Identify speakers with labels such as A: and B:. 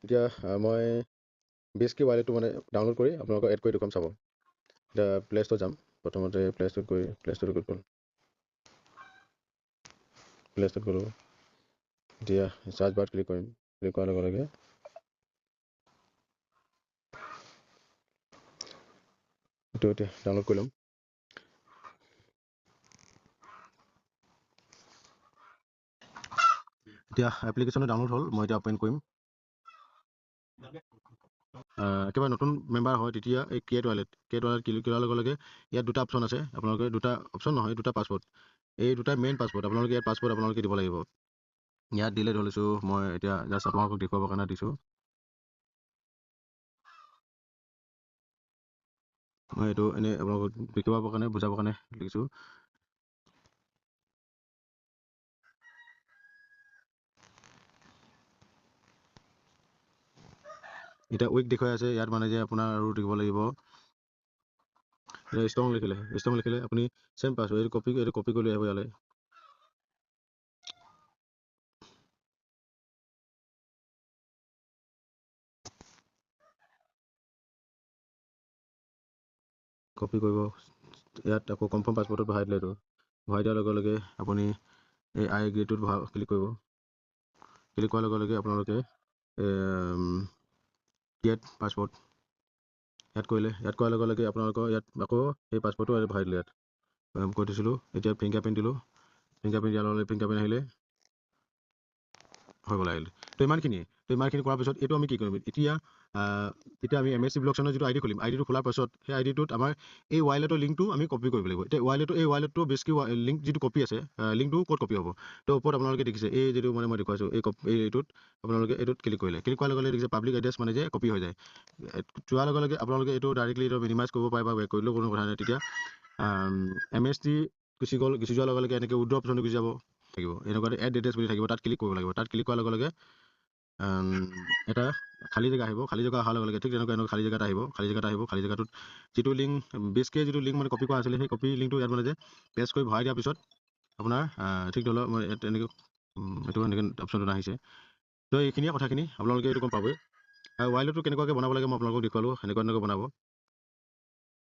A: এতিয়া মই বেছকি ৱালেটটো মানে ডাউনলোড কৰি আপোনালোকক এড কৰি দেখুৱাম চাব। এতিয়া প্লে ষ্ট'ৰত যাম। প্ৰথমতে প্লে ষ্ট'ৰত গৈ গ'ল প্লে ষ্ট'ৰত গ'লোঁ। এতিয়া চাৰ্চ বাৰত ক্লিক কৰিম। ক্লিক কৰাৰ লগে লগে এইটো এতিয়া ডাউনলোড কৰি ল'ম। এতিয়া এপ্লিকেশ্যনটো ডাউনলোড হ'ল। মই এতিয়া অপেন কৰিম। একেবাৰে নতুন মেম্বাৰ হয় তেতিয়া এই ক্ৰিয়েট ৱালেট ক্লিক কৰাৰ লগে লগে ইয়াত দুটা অপশ্যন আছে। আপোনালোকে দুটা অপশ্যন নহয়, দুটা পাছৱৰ্ড। এই দুটা মেইন পাছৱৰ্ড। আপোনালোকে ইয়াত পাছৱৰ্ড আপোনালোকে দিব লাগিব। ইয়াত দিলে ধৰিছোঁ মই এতিয়া জাষ্ট আপোনালোকক দেখুৱাবৰ কাৰণে দিছোঁ। মই এইটো এনেই আপোনালোকক দেখুৱাবৰ কাৰণে বুজাবৰ কাৰণে লিখিছোঁ। এতিয়া উইক দেখুৱাই আছে ইয়াত মানে যে আপোনাৰ আৰু দিব লাগিব। ষ্ট্ৰং লিখিলে আপুনি চেম পাছৱৰ্ড এইটো কপি কৰি লৈ আহিব ইয়ালৈ। কপি কৰিব ইয়াত আকৌ কনফাৰ্ম পাছৱৰ্ডত ভৰাই দিলে এইটো। ভৰাই দিয়াৰ লগে লগে আপুনি এই আই এগ্ৰীটোত ক্লিক কৰিব। ক্লিক কৰাৰ লগে লগে আপোনালোকে ক্ৰিয়েট পাছৱৰ্ড ইয়াত কৰিলে। ইয়াত কৰাৰ লগে লগে আপোনালোকৰ ইয়াত আকৌ সেই পাছৱৰ্ডটো ভৰাই দিলে। ইয়াত কৈ দিছিলোঁ। এতিয়া ফিংগাৰপ্ৰিণ্ট দিলোঁ। ফিংগাৰপ্ৰিণ্ট দিয়াৰ লগে লগে ফিংগাৰপ্ৰিণ্ট আহিলে হৈ গ'ল আহিলে। তো ইমানখিনি কৰাৰ পিছত এইটো আমি কি কৰিম এতিয়া আমি MSC ব্লকছনৰ যিটো আইডি খুলিম। আইডিটো খোলাৰ পাছত সেই আইডিটোত আমাৰ এই ৱালেটৰ লিংকটো আমি কপি কৰিব লাগিব। এতিয়া ৱালেটটো বেছকি লিংক যিটো কপি আছে লিংকটো ক'ত কপি হ'ব। তো ওপৰত আপোনালোকে দেখিছে এই যিটো মানে মই দেখুৱাইছোঁ এইটোত আপোনালোকে এইটোত ক্লিক কৰিলে। ক্লিক কৰাৰ লগে লগে দেখিছে পাব্লিক এড্ৰেছ মানে যে কপি হৈ যায়। যোৱাৰ লগে লগে আপোনালোকে এইটো ডাইৰেক্টলি এইটো মিনিমাইজ কৰিব পাৰে বা বেক কৰিলেও কোনো কথা নাই। তেতিয়া MSC গুচি যোৱাৰ লগে লগে এনেকৈ উইড্ৰ অপশ্যনটো গুচি যাব থাকিব। এনেকুৱাতে এড এড্ৰেছ বুলি থাকিব। তাত ক্লিক কৰিব লাগিব। তাত ক্লিক কৰাৰ লগে লগে এটা খালী জেগা আহিব। খালী জেগা অহাৰ লগে লগে ঠিক তেনেকুৱা খালী জেগাত আহিব। খালী জেগাটোত যিটো লিংক বেছকে যিটো লিংক মানে কপি কৰা আছিলে সেই কপি লিংকটো ইয়াত মানে যে পেষ্ট কৰি ভৰাই দিয়াৰ পিছত আপোনাৰ ঠিক ধৰি লওক মই এনেকৈ এইটো এনেকৈ অপশ্যনটো আহিছে। তো এইখিনিয়ে কথাখিনি আপোনালোকে এইটো গম পাবই। ৱালেটটো কেনেকুৱাকৈ বনাব লাগে মই আপোনালোকক দেখুৱালোঁ। এনেকৈ বনাব।